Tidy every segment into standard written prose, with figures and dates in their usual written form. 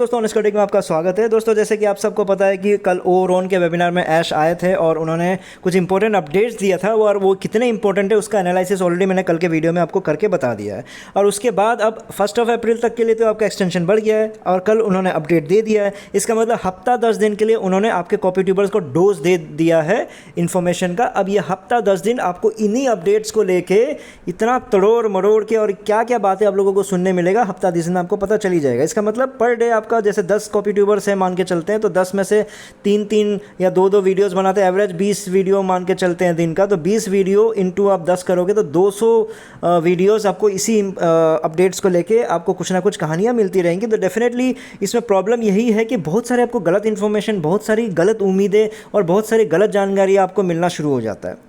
दोस्तों ऑनेस्ट में आपका स्वागत है। दोस्तों जैसे कि आप सबको पता है कि कल ओरोन के वेबिनार में ऐश आए थे और उन्होंने कुछ इंपॉर्टेंट अपडेट्स दिया था और वो कितने इंपॉर्टेंट है उसका एनालिसिस ऑलरेडी मैंने कल के वीडियो में आपको करके बता दिया है। और उसके बाद अब 1 अप्रैल तक के लिए तो आपका एक्सटेंशन बढ़ गया है और कल उन्होंने अपडेट दे दिया है। इसका मतलब हफ्ता 10 दिन के लिए उन्होंने आपके कॉपी ट्यूबर्स को डोज दे दिया है इन्फॉर्मेशन का। अब ये हफ्ता 10 दिन आपको इन्हीं अपडेट्स को लेके इतना तड़ोड़ मरोड़ के और क्या क्या बातें आप लोगों को सुनने मिलेगा, हफ्ता 10 दिन आपको पता चली जाएगा। इसका मतलब पर डे आपका जैसे 10 कॉपी ट्यूबर्स है मान के चलते हैं तो 10 में से 3-3 या 2-2 वीडियोस बनाते हैं, एवरेज 20 वीडियो मान के चलते हैं दिन का। तो 20 वीडियो इंटू आप 10 करोगे तो 200 वीडियोस आपको इसी अपडेट्स को लेके आपको कुछ ना कुछ कहानियाँ मिलती रहेंगी। तो डेफिनेटली इसमें प्रॉब्लम यही है कि बहुत सारे आपको गलत इन्फॉर्मेशन, बहुत सारी गलत उम्मीदें और बहुत सारी गलत जानकारी आपको मिलना शुरू हो जाता है।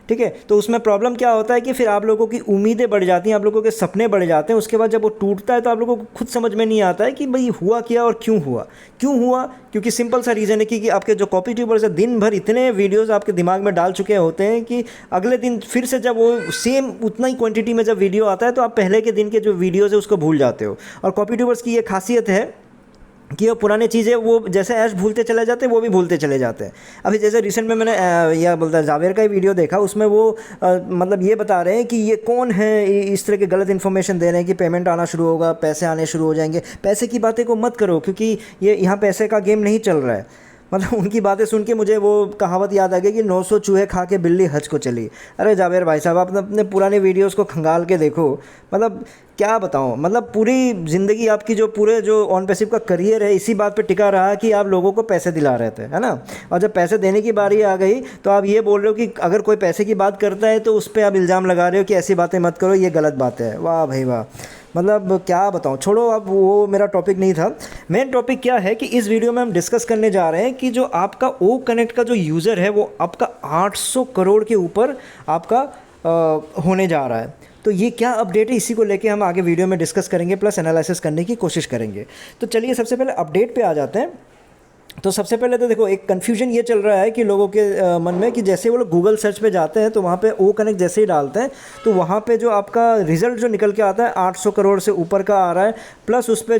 ठीक है, तो उसमें प्रॉब्लम क्या होता है कि फिर आप लोगों की उम्मीदें बढ़ जाती हैं, आप लोगों के सपने बढ़ जाते हैं। उसके बाद जब वो टूटता है तो आप लोगों को खुद समझ में नहीं आता है कि भाई हुआ क्या और क्यों हुआ। क्योंकि सिंपल सा रीज़न है कि आपके जो कॉपी ट्यूबर्स है दिन भर इतने वीडियोस आपके दिमाग में डाल चुके होते हैं कि अगले दिन फिर से जब वो सेम उतना ही क्वांटिटी में जब वीडियो आता है तो आप पहले के दिन के जो वीडियोज़ है उसको भूल जाते हो। और कॉपी ट्यूबर्स की ये खासियत है कि वो पुरानी चीज़ें वो जैसे ऐश भूलते चले जाते हैं, वो भी भूलते चले जाते हैं। अभी जैसे रिसेंट में मैंने यह बोलता है जावेर का ही वीडियो देखा, उसमें वो मतलब ये बता रहे हैं कि ये कौन है इस तरह के गलत इन्फॉर्मेशन दे रहे हैं कि पेमेंट आना शुरू होगा, पैसे आने शुरू हो जाएंगे। पैसे की बातें को मत करो क्योंकि ये यहाँ पैसे का गेम नहीं चल रहा है। मतलब उनकी बातें सुन के मुझे वो कहावत याद आ गई कि 900 चूहे खा के बिल्ली हज को चली। अरे जावेर भाई साहब, आप अपने पुराने वीडियोस को खंगाल के देखो। मतलब क्या बताऊँ, मतलब पूरी ज़िंदगी आपकी जो ऑन पैसिव का करियर है इसी बात पे टिका रहा कि आप लोगों को पैसे दिला रहे थे, है ना। और जब पैसे देने की बारी आ गई तो आप ये बोल रहे हो कि अगर कोई पैसे की बात करता है तो उस पर आप इल्ज़ाम लगा रहे हो कि ऐसी बातें मत करो, ये गलत बात है। वाह भाई वाह, मतलब क्या बताऊँ, छोड़ो, अब वो मेरा टॉपिक नहीं था। मेन टॉपिक क्या है कि इस वीडियो में हम डिस्कस करने जा रहे हैं कि जो आपका ओ कनेक्ट का जो यूज़र है वो आपका 800 करोड़ के ऊपर आपका होने जा रहा है। तो ये क्या अपडेट है, इसी को लेके हम आगे वीडियो में डिस्कस करेंगे प्लस एनालिसिस करने की कोशिश करेंगे। तो चलिए सबसे पहले अपडेट पे आ जाते हैं। तो सबसे पहले तो देखो, एक कन्फ्यूजन ये चल रहा है कि लोगों के मन में कि जैसे वो लोग गूगल सर्च पे जाते हैं तो वहाँ पे ओ कनेक्ट जैसे ही डालते हैं तो वहाँ पे जो आपका रिज़ल्ट जो निकल के आता है 800 करोड़ से ऊपर का आ रहा है। प्लस उस पर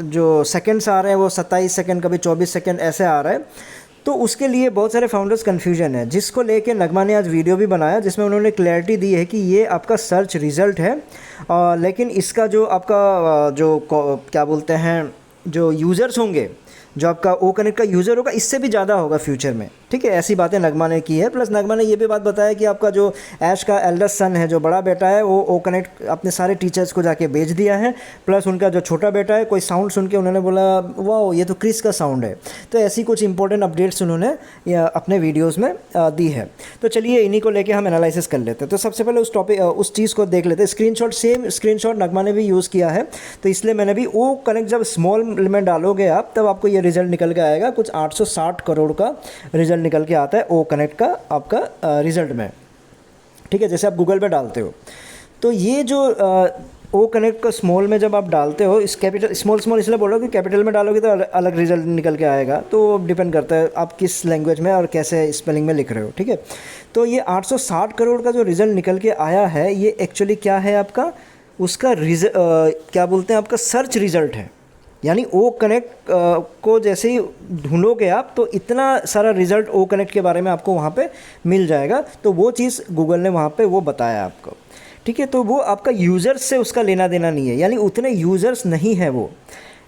जो सेकंड्स आ रहे हैं वो 27 सेकंड, कभी 24 सेकंड ऐसे आ रहा है। तो उसके लिए बहुत सारे फाउंडर्स कन्फ्यूजन है, जिसको लेके नगमा ने आज वीडियो भी बनाया जिसमें उन्होंने क्लैरिटी दी है कि ये आपका सर्च रिज़ल्ट है। लेकिन इसका जो आपका क्या बोलते हैं, जो यूज़र्स होंगे, जो आपका ओ कनेक्ट का यूज़र होगा, इससे भी ज़्यादा होगा फ्यूचर में। ठीक है, ऐसी बातें नगमा ने की है। प्लस नगमा ने ये भी बात बताया कि आपका जो ऐश का एल्डेस्ट सन है, जो बड़ा बेटा है, वो ओ कनेक्ट अपने सारे टीचर्स को जाके बेच दिया है। प्लस उनका जो छोटा बेटा है, कोई साउंड सुन के उन्होंने बोला वाह ये तो क्रिस का साउंड है। तो ऐसी कुछ इंपॉर्टेंट अपडेट्स उन्होंने अपने वीडियोज़ में दी है। तो चलिए इन्हीं को लेकर हम एनालिसिस कर लेते हैं। तो सबसे पहले उस चीज़ को देख लेते हैं। सेम स्क्रीन नगमा ने भी यूज़ किया है, तो इसलिए मैंने भी ओ कनेक्ट जब स्मॉल में डालोगे आप तब आपको ये रिज़ल्ट निकल के आएगा। कुछ 860 करोड़ का रिज़ल्ट निकल के आता है ओ कनेक्ट का आपका रिज़ल्ट में। ठीक है, जैसे आप गूगल पे डालते हो तो ये जो ओ कनेक्ट का स्मॉल में जब आप डालते हो, इस कैपिटल स्मॉल इसलिए बोल रहा हूँ कि कैपिटल में डालोगे तो अलग रिज़ल्ट निकल के आएगा। तो डिपेंड करता है आप किस लैंग्वेज में और कैसे स्पेलिंग में लिख रहे हो। ठीक है, तो ये 860 करोड़ का जो रिज़ल्ट निकल के आया है ये एक्चुअली क्या है, आपका उसका क्या बोलते हैं, आपका सर्च रिज़ल्ट है। यानी ओ कनेक्ट को जैसे ही ढूंढोगे आप तो इतना सारा रिज़ल्ट ओ कनेक्ट के बारे में आपको वहाँ पे मिल जाएगा। तो वो चीज़ गूगल ने वहाँ पे वो बताया आपको। ठीक है, तो वो आपका यूज़र्स से उसका लेना देना नहीं है, यानी उतने यूज़र्स नहीं है वो।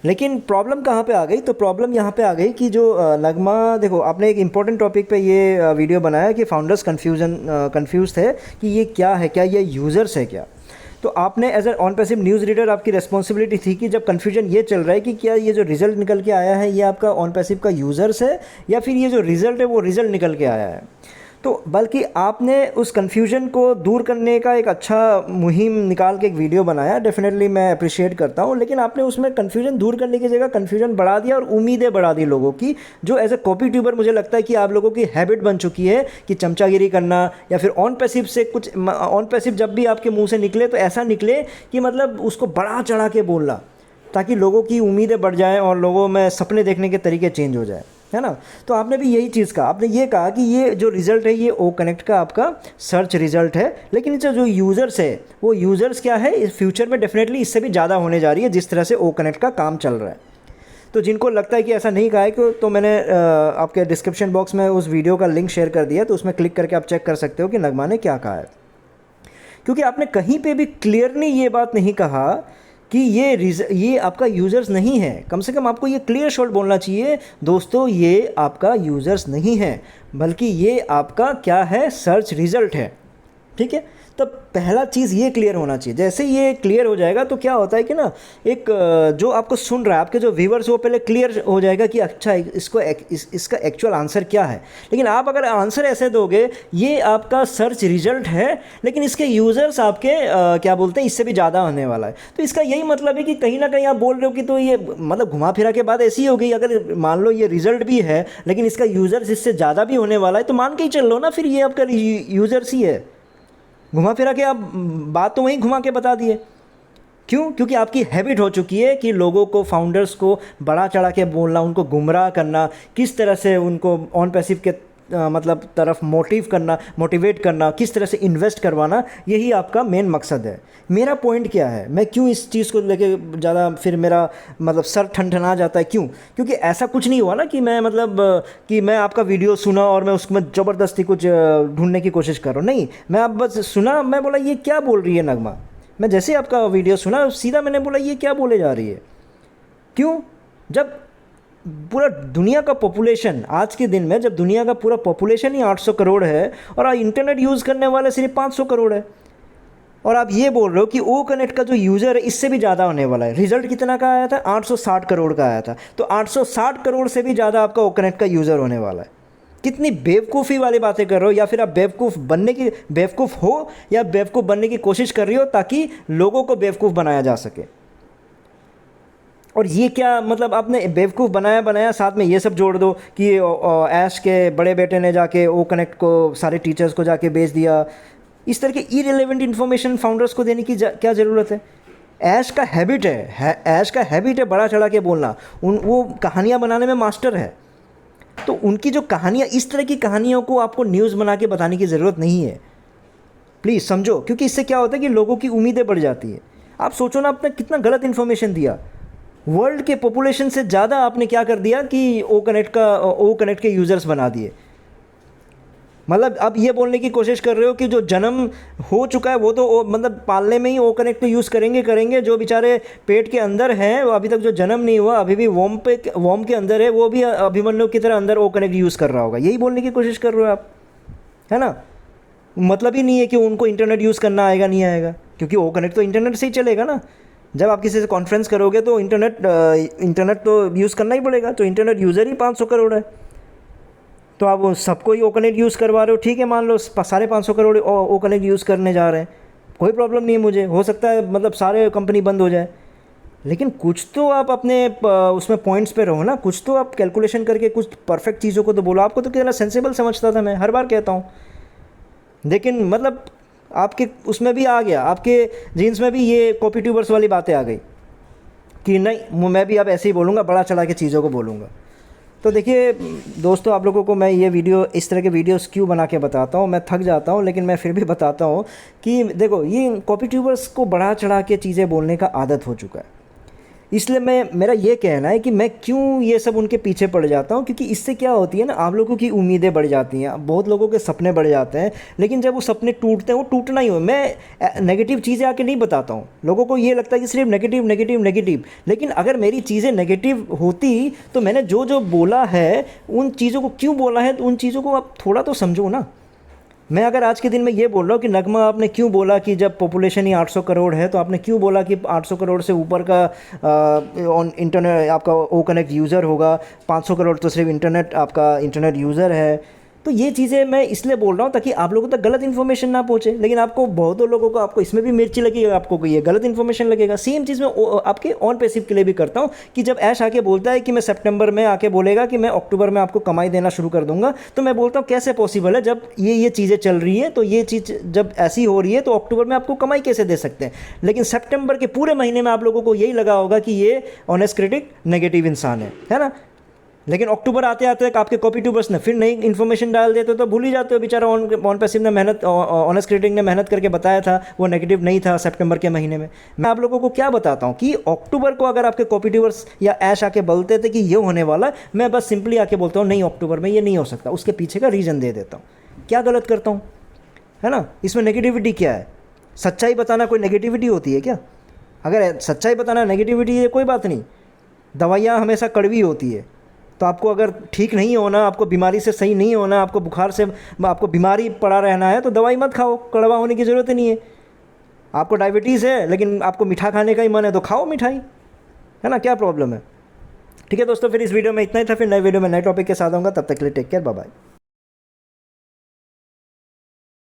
लेकिन प्रॉब्लम कहाँ पे आ गई, तो प्रॉब्लम यहाँ पे आ गई कि जो नगमा, देखो आपने एक इंपॉर्टेंट टॉपिक पे ये वीडियो बनाया कि फाउंडर्स कन्फ्यूज़ थे कि ये क्या है, क्या ये यूज़र्स है क्या। तो आपने as a an passive news reader आपकी रिस्पॉन्सिबिलिटी थी कि जब कन्फ्यूजन ये चल रहा है कि क्या ये जो रिज़ल्ट निकल के आया है ये आपका ऑन पैसिव का यूज़र्स है या फिर ये जो रिज़ल्ट है वो रिज़ल्ट निकल के आया है, तो बल्कि आपने उस कन्फ्यूजन को दूर करने का एक अच्छा मुहिम निकाल के एक वीडियो बनाया। डेफिनेटली मैं अप्रिशिएट करता हूँ, लेकिन आपने उसमें कन्फ्यूजन दूर करने की जगह कन्फ्यूजन बढ़ा दिया और उम्मीदें बढ़ा दी लोगों की, जो एज ए कॉपी ट्यूबर मुझे लगता है कि आप लोगों की हैबिट बन चुकी है कि चमचागिरी करना या फिर ऑन पैसिव से कुछ ऑन पैसिव जब भी आपके मुँह से निकले तो ऐसा निकले कि मतलब उसको बढ़ा चढ़ा के बोलना, ताकि लोगों की उम्मीदें बढ़ जाएँ और लोगों में सपने देखने के तरीके चेंज हो जाए, है ना। तो आपने भी यही चीज़ कहा, आपने ये कहा कि ये जो रिज़ल्ट है ये ओ कनेक्ट का आपका सर्च रिज़ल्ट है, लेकिन इससे जो यूज़र्स है वो यूज़र्स क्या है, इस फ्यूचर में डेफिनेटली इससे भी ज़्यादा होने जा रही है जिस तरह से ओ कनेक्ट का काम चल रहा है। तो जिनको लगता है कि ऐसा नहीं कहा है तो मैंने आपके डिस्क्रिप्शन बॉक्स में उस वीडियो का लिंक शेयर कर दिया, तो उसमें क्लिक करके आप चेक कर सकते हो कि नगमा ने क्या कहा है। क्योंकि आपने कहीं पे भी क्लियरली ये बात नहीं कहा कि ये आपका यूज़र्स नहीं है। कम से कम आपको ये क्लियर शॉट बोलना चाहिए, दोस्तों ये आपका यूज़र्स नहीं है, बल्कि ये आपका क्या है, सर्च रिज़ल्ट है। ठीक है, तब पहला चीज़ ये क्लियर होना चाहिए। जैसे ये क्लियर हो जाएगा तो क्या होता है कि ना, एक जो आपको सुन रहा है, आपके जो व्यूवर्स, वो पहले क्लियर हो जाएगा कि अच्छा इसका एक्चुअल आंसर क्या है। लेकिन आप अगर आंसर ऐसे दोगे, ये आपका सर्च रिजल्ट है लेकिन इसके यूज़र्स आपके क्या बोलते हैं, इससे भी ज़्यादा होने वाला है। तो इसका यही मतलब है कि कहीं ना कहीं आप बोल रहे हो कि तो ये मतलब घुमा फिरा के बात ऐसी हो गई, अगर मान लो ये रिजल्ट भी है लेकिन इसका यूज़र्स इससे ज़्यादा भी होने वाला है, तो मान के ही चल लो ना, फिर ये आपका यूज़र्स ही है। घुमा फिरा के आप बात तो वहीं घुमा के बता दिए। क्यों? क्योंकि आपकी हैबिट हो चुकी है कि लोगों को, फाउंडर्स को बड़ा चढ़ा के बोलना, उनको गुमराह करना, किस तरह से उनको ऑन पैसिव के मतलब तरफ मोटिवेट करना, किस तरह से इन्वेस्ट करवाना, यही आपका मेन मकसद है। मेरा पॉइंट क्या है, मैं क्यों इस चीज़ को लेके ज़्यादा फिर मेरा मतलब सर ठनठना जाता है, क्यों? क्योंकि ऐसा कुछ नहीं हुआ ना कि मैं मतलब कि मैं आपका वीडियो सुना और मैं उसमें ज़बरदस्ती कुछ ढूंढने की कोशिश कर रहा हूँ। नहीं, मैं आप बस सुना, मैं बोला ये क्या बोल रही है नगमा। मैं जैसे ही आपका वीडियो सुना सीधा मैंने बोला ये क्या बोले जा रही है। क्यों? जब पूरा दुनिया का पॉपुलेशन, आज के दिन में जब दुनिया का पूरा पॉपुलेशन ही 800 करोड़ है और इंटरनेट यूज़ करने वाले सिर्फ 500 करोड़ है, और आप ये बोल रहे हो कि ओ कनेक्ट का जो यूज़र है इससे भी ज़्यादा होने वाला है। रिजल्ट कितना का आया था? 860 करोड़ का आया था। तो 860 करोड़ से भी ज़्यादा आपका ओ कनेक्ट का यूज़र होने वाला है। कितनी बेवकूफ़ी वाली बातें कर रहे हो, या फिर आप बेवकूफ़ हो या बेवकूफ़ बनने की कोशिश कर रही हो ताकि लोगों को बेवकूफ़ बनाया जा सके। और ये क्या मतलब, आपने बेवकूफ़ बनाया साथ में ये सब जोड़ दो कि ऐश के बड़े बेटे ने जाके ओ कनेक्ट को सारे टीचर्स को जाके बेच दिया। इस तरह की इरेलेवेंट इन्फॉर्मेशन फाउंडर्स को देने की क्या ज़रूरत है? ऐश का हैबिट है बड़ा चढ़ा के बोलना। वो कहानियाँ बनाने में मास्टर है, तो उनकी जो कहानियाँ, इस तरह की कहानियों को आपको न्यूज़ बना के बताने की ज़रूरत नहीं है। प्लीज़ समझो, क्योंकि इससे क्या होता है कि लोगों की उम्मीदें बढ़ जाती है। आप सोचो ना, आपने कितना गलत इन्फॉर्मेशन दिया। वर्ल्ड के पॉपुलेशन से ज़्यादा आपने क्या कर दिया कि ओ कनेक्ट के यूज़र्स बना दिए। मतलब आप ये बोलने की कोशिश कर रहे हो कि जो जन्म हो चुका है वो तो मतलब पालने में ही ओ कनेक्ट को यूज़ करेंगे, जो बेचारे पेट के अंदर हैं, वो अभी तक जो जन्म नहीं हुआ, अभी भी वॉम के अंदर है, वो भी अभिमन्यु की तरह अंदर ओ कनेक्ट यूज़ कर रहा होगा। यही बोलने की कोशिश कर रहे हो आप, है ना? मतलब ही नहीं है कि उनको इंटरनेट यूज़ करना आएगा नहीं आएगा, क्योंकि ओ कनेक्ट तो इंटरनेट से ही चलेगा ना। जब आप किसी से कॉन्फ्रेंस करोगे तो इंटरनेट तो यूज़ करना ही पड़ेगा। तो इंटरनेट यूज़र ही 500 करोड़ है, तो आप सबको ही ओ कनेक्ट यूज़ करवा रहे हो। ठीक है, मान लो 550 करोड़ ओ कनेक्ट यूज़ करने जा रहे हैं, कोई प्रॉब्लम नहीं है मुझे। हो सकता है मतलब सारे कंपनी बंद हो जाए, लेकिन कुछ तो आप अपने उसमें पॉइंट्स पे रहो ना, कुछ तो आप कैलकुलेशन करके कुछ परफेक्ट चीज़ों को तो बोलो। आपको तो कितना सेंसिबल समझता था मैं, हर बार कहता हूँ, लेकिन मतलब आपके उसमें भी आ गया, आपके जीन्स में भी ये कॉपी ट्यूबर्स वाली बातें आ गई कि नहीं मैं भी अब ऐसे ही बोलूँगा, बड़ा चढ़ा के चीज़ों को बोलूँगा। तो देखिए दोस्तों, आप लोगों को मैं ये वीडियो, इस तरह के वीडियोस क्यों बना के बताता हूँ, मैं थक जाता हूँ लेकिन मैं फिर भी बताता हूँ कि देखो, ये कॉपी ट्यूबर्स को बढ़ा चढ़ा के चीज़ें बोलने का आदत हो चुका है। इसलिए मेरा ये कहना है कि मैं क्यों ये सब उनके पीछे पड़ जाता हूँ, क्योंकि इससे क्या होती है ना, आप लोगों की उम्मीदें बढ़ जाती हैं, बहुत लोगों के सपने बढ़ जाते हैं, लेकिन जब वो सपने टूटते हैं, वो टूटना ही हो। मैं नेगेटिव चीज़ें आके नहीं बताता हूँ, लोगों को ये लगता है कि सिर्फ नेगेटिव, लेकिन अगर मेरी चीज़ें नेगेटिव होती तो मैंने जो जो बोला है, उन चीज़ों को क्यों बोला है, तो उन चीज़ों को आप थोड़ा तो समझो ना। मैं अगर आज के दिन में ये बोल रहा हूँ कि नगमा आपने क्यों बोला कि जब पॉपुलेशन ही 800 करोड़ है, तो आपने क्यों बोला कि 800 करोड़ से ऊपर का इंटरनेट आपका ओ कनेक्ट यूज़र होगा, 500 करोड़ तो सिर्फ इंटरनेट यूज़र है। तो ये चीज़ें मैं इसलिए बोल रहा हूँ ताकि आप लोगों तक गलत इन्फॉर्मेशन ना पहुँचे। लेकिन आपको बहुत लोगों को, आपको इसमें भी मिर्ची लगेगी, आपको ये गलत इन्फॉर्मेशन लगेगा। सेम चीज़ मैं आपके ऑन पैसिव के लिए भी करता हूँ कि जब ऐश आके बोलता है कि मैं सितंबर में आके बोलेगा कि मैं अक्टूबर में आपको कमाई देना शुरू कर दूंगा, तो मैं बोलता हूँ कैसे पॉसिबल है, जब ये चीज़ें चल रही है, तो ये चीज़ जब ऐसी हो रही है तो अक्टूबर में आपको कमाई कैसे दे सकते हैं। लेकिन सितंबर के पूरे महीने में आप लोगों को यही लगा होगा कि ये ऑनेस्ट क्रिटिक नेगेटिव इंसान है ना। लेकिन अक्टूबर आते आते आपके कॉपी ट्यूबर्स ने फिर नई इन्फॉर्मेशन डाल देते तो भूल ही जाते हो। बेचारा ऑन पैसिव ने मेहनत, ऑनेस्ट क्रिएटिंग ने मेहनत करके बताया था, वो नेगेटिव नहीं था सितंबर के महीने में। मैं आप लोगों को क्या बताता हूँ कि अक्टूबर को अगर आपके कॉपी ट्यूबर्स या ऐश आके बोलते थे कि ये होने वाला, मैं बस सिंपली आके बोलता हूँ नहीं अक्टूबर में ये नहीं हो सकता, उसके पीछे का रीज़न दे देता हूँ। क्या गलत करता हूँ, है ना? इसमें नेगेटिविटी क्या है? सच्चाई बताना कोई नेगेटिविटी होती है क्या? अगर सच्चाई बताना नेगेटिविटी है कोई बात नहीं, दवाइयाँ हमेशा कड़वी होती है। तो आपको अगर ठीक नहीं होना, आपको बीमारी से सही नहीं होना, आपको बुखार से, आपको बीमारी पड़ा रहना है तो दवाई मत खाओ, कड़वा होने की ज़रूरत ही नहीं है। आपको डायबिटीज़ है लेकिन आपको मीठा खाने का ही मन है तो खाओ मिठाई, है ना? क्या प्रॉब्लम है? ठीक है दोस्तों, फिर इस वीडियो में इतना ही था। फिर नए वीडियो में नए टॉपिक के साथ आऊँगा, तब तक के लिए टेक केयर, बाय बाय।